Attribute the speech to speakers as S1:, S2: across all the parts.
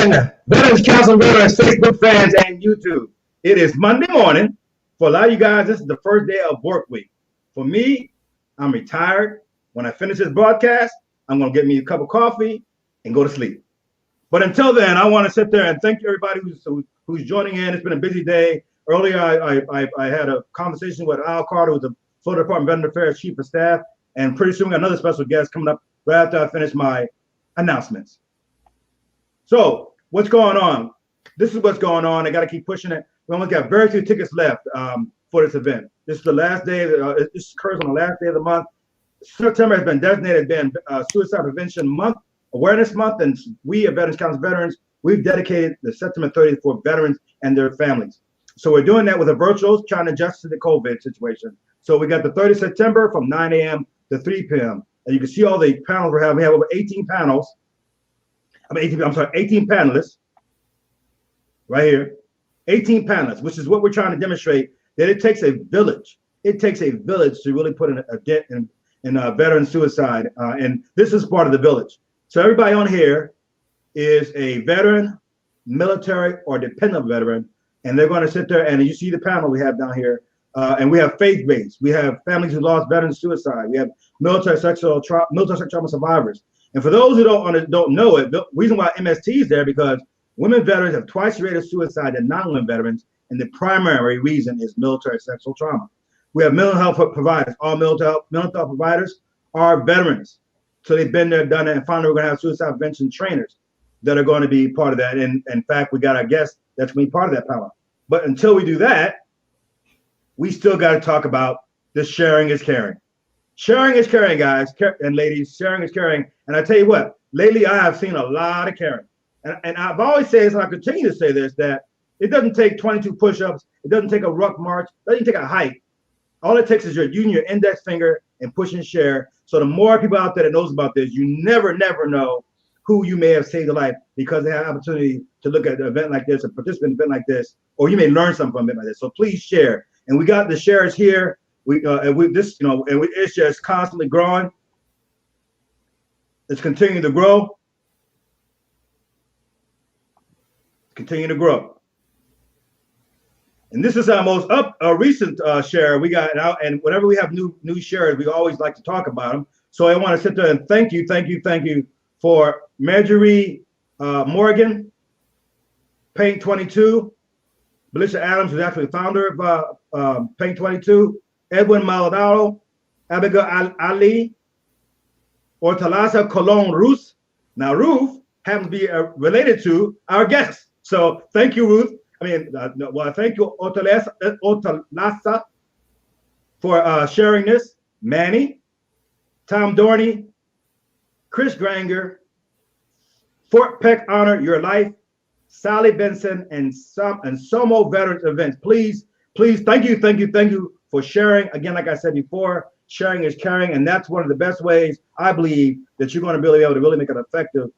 S1: morning, Veterans Council Veterans, Facebook fans, and YouTube. It is Monday morning. For a lot of you guys, this is the first day of work week. For me, I'm retired. When I finish this broadcast, I'm going to get me a cup of coffee and go to sleep. But until then, I want to sit there and thank everybody who's joining in. It's been a busy day. Earlier, I had a conversation with Al Carter, who's the Florida Department of Veteran Affairs Chief of Staff, and pretty soon we got another special guest coming up right after I finish my announcements. So what's going on? This is what's going on. I got to keep pushing it. We almost got very few tickets left for this event. This is the last day. This occurs on the last day of the month. September has been designated as being Suicide Prevention Month, Awareness Month, and we at Veterans Council Veterans, we've dedicated the September 30th for veterans and their families. So we're doing that with a virtual, trying to adjust to the COVID situation. So we got the 30th September from 9 a.m. to 3 p.m. And you can see all the panels we have. We have over 18 panels. 18 panelists right here. 18 panelists, which is what we're trying to demonstrate, that it takes a village. It takes a village to really put in a dent in veteran suicide. And this is part of the village. So everybody on here is a veteran, military, or dependent veteran. And they're going to sit there, and you see the panel we have down here. And we have faith-based. We have families who lost veterans suicide. We have military sexual trauma survivors. And for those who don't know it, the reason why MST is there because women veterans have twice the rate of suicide than non-women veterans, and the primary reason is military sexual trauma. We have mental health providers. All mental health providers are veterans. So they've been there, done it, and finally we're going to have suicide prevention trainers that are going to be part of that. And in fact, we got our guest that's going to be part of that panel. But until we do that, we still got to talk about the sharing is caring. Sharing is caring, guys and ladies. Sharing is caring. And I tell you what, lately I have seen a lot of caring. And I've always said this, and I continue to say this, that it doesn't take 22 push-ups. It doesn't take a ruck march. It doesn't take a hike. All it takes is using your index finger and push and share. So the more people out there that knows about this, you never know who you may have saved a life because they have an opportunity to look at an event like this, or participate in an event like this, or you may learn something from an event like this. So please share. And we got the shares here. It's just constantly growing. It's continuing to grow. Continue to grow. And this is our most recent share we got out. And whenever we have new shares, we always like to talk about them. So I want to sit there and thank you for Marjorie Morgan, Paint 22, Melissa Adams, who's actually the founder of Paint 22, Edwin Maldonado, Abigail Ali, Ortalasa Colon Ruth. Now, Ruth happens to be related to our guest. So thank you, Ruth. Thank you, Ortalasa, for sharing this. Manny, Tom Dorney, Chris Granger, Fort Peck Honor Your Life, Sally Benson, and Somo Veterans Events. Please, thank you for sharing. Again, like I said before, sharing is caring, and that's one of the best ways I believe that you're going to be able to really make it effective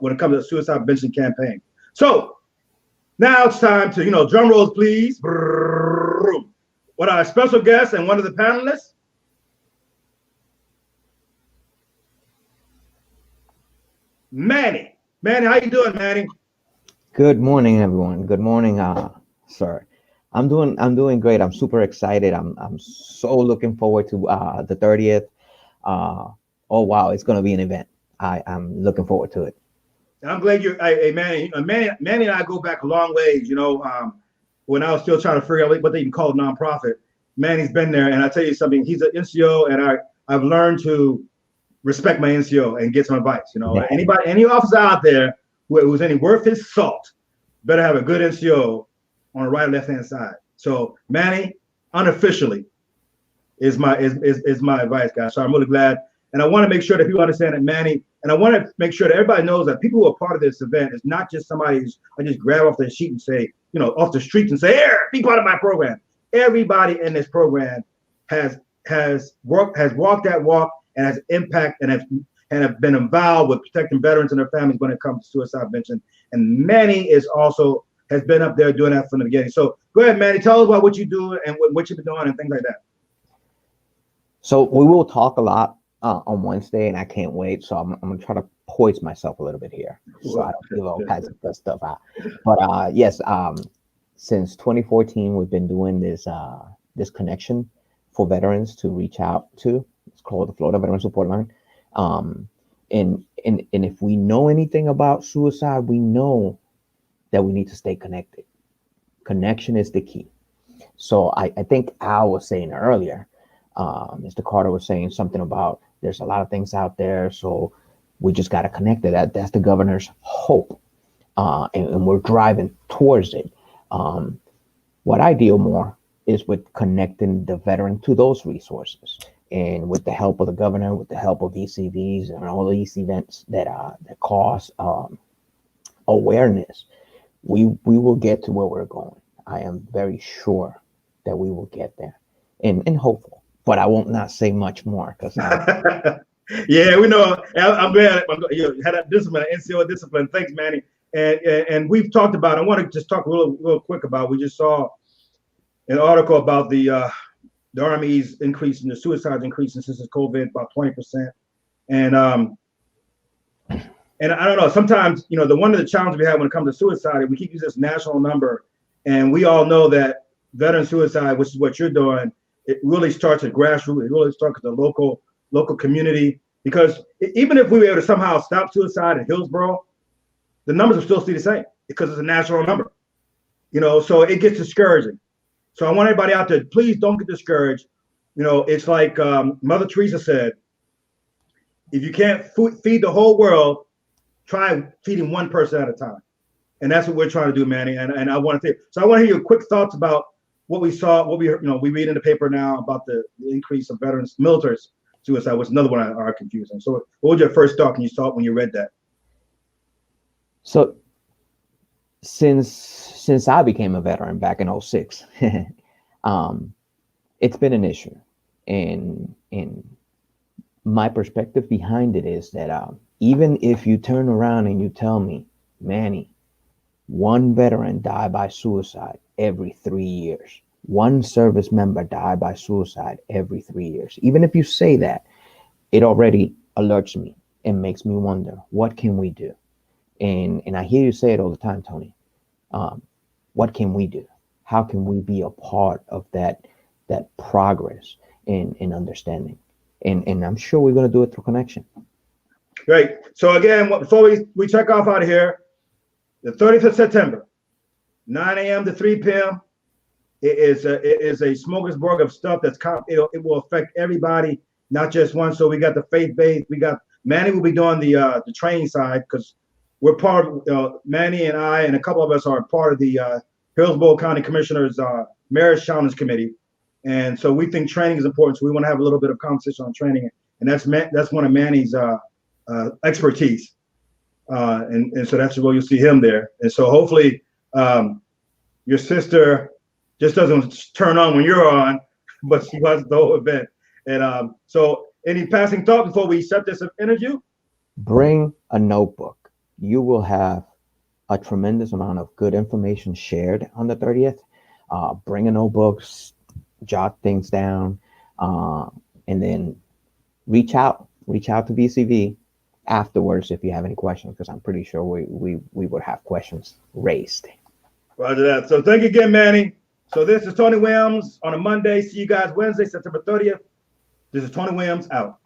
S1: when it comes to the suicide prevention campaign. So now it's time to, drum rolls, please. What our special guest and one of the panelists. Manny, how you doing, Manny?
S2: Good morning, everyone. Good morning, sir. I'm doing great. I'm super excited. I'm so looking forward to the 30th. Oh wow, it's gonna be an event. I'm looking forward to it.
S1: I'm glad you're. Hey, Manny and I go back a long ways. When I was still trying to figure out what they can call a nonprofit, Manny's been there, and I tell you something. He's an NCO, and I've learned to respect my NCO and get some advice.
S2: Yeah.
S1: Any officer out there who's any worth his salt better have a good NCO on the right or left hand side. So Manny, unofficially, is my advice, guys. So I'm really glad, and I want to make sure that people understand that Manny, and I want to make sure that everybody knows that people who are part of this event is not just somebody who's I just grab off their sheet and say, off the streets and say, here, be part of my program. Everybody in this program has walked that walk and has impact and have been involved with protecting veterans and their families when it comes to suicide prevention. And Manny has been up there doing that from the beginning. So go ahead, Manny, tell us about what you do and what you've been doing and things like that.
S2: So we will talk a lot on Wednesday, and I can't wait. So I'm gonna try to poise myself a little bit here, so I don't give all kinds of good stuff out. But yes, since 2014, we've been doing this connection for veterans to reach out to. It's called the Florida Veteran Support Line. Um, and if we know anything about suicide, we know that we need to stay connected. Connection is the key. So I think Al was saying earlier, Mr. Carter was saying something about there's a lot of things out there, so we just got to connect it. That's the governor's hope, and we're driving towards it. What I deal more is with connecting the veteran to those resources, and with the help of the governor, with the help of ECVs and all these events that cause awareness, we will get to where we're going. I am very sure that we will get there, and hopeful. But I won't not say much more because
S1: yeah, we know. I'm glad you had that discipline, NCO discipline. Thanks, Manny. And we've talked about. I want to just talk real quick about. We just saw an article about the Army's increase in the suicides increasing since COVID about 20%. And I don't know. Sometimes the one of the challenges we have when it comes to suicide, we keep using this national number, and we all know that veteran suicide, which is what you're doing, it really starts at grassroots. It really starts at the local community. Because even if we were able to somehow stop suicide in Hillsborough, the numbers will still stay the same because it's a national number. So it gets discouraging. So I want everybody out there, please don't get discouraged. It's like Mother Teresa said, if you can't feed the whole world, try feeding one person at a time. And that's what we're trying to do, Manny. And I want to say, so I want to hear your quick thoughts about what we saw, what we heard, we read in the paper now about the increase of veterans, military suicide, was another one are confusing. So what was your first thought when you read that?
S2: So since I became a veteran back in 06, it's been an issue. And my perspective behind it is that even if you turn around and you tell me, Manny, one veteran died by suicide every 3 years, one service member died by suicide every 3 years. Even if you say that, it already alerts me and makes me wonder, what can we do? And I hear you say it all the time, Tony. What can we do? How can we be a part of that progress in understanding? And I'm sure we're going to do it through connection.
S1: Great. So again, before we check off out of here, the 30th of September, 9 a.m. to 3 p.m. It is a smorgasbord of stuff it will affect everybody, not just one. So we got the faith-based. We got Manny will be doing the training side because we're part of Manny and I and a couple of us are part of the Hillsborough County Commissioners Marriage Challenge Committee, and so we think training is important. So we want to have a little bit of conversation on training, and that's one of Manny's expertise. And so that's where you'll see him there. And so hopefully your sister just doesn't turn on when you're on, but she watches the whole event. And so any passing thought before we set this interview?
S2: Bring a notebook. You will have a tremendous amount of good information shared on the 30th. Bring a notebook, jot things down, and then reach out to VCV afterwards if you have any questions, because I'm pretty sure we would have questions raised.
S1: Roger that. So thank you again, Manny. So this is Tony Williams on a Monday. See you guys Wednesday, September 30th. This is Tony Williams out.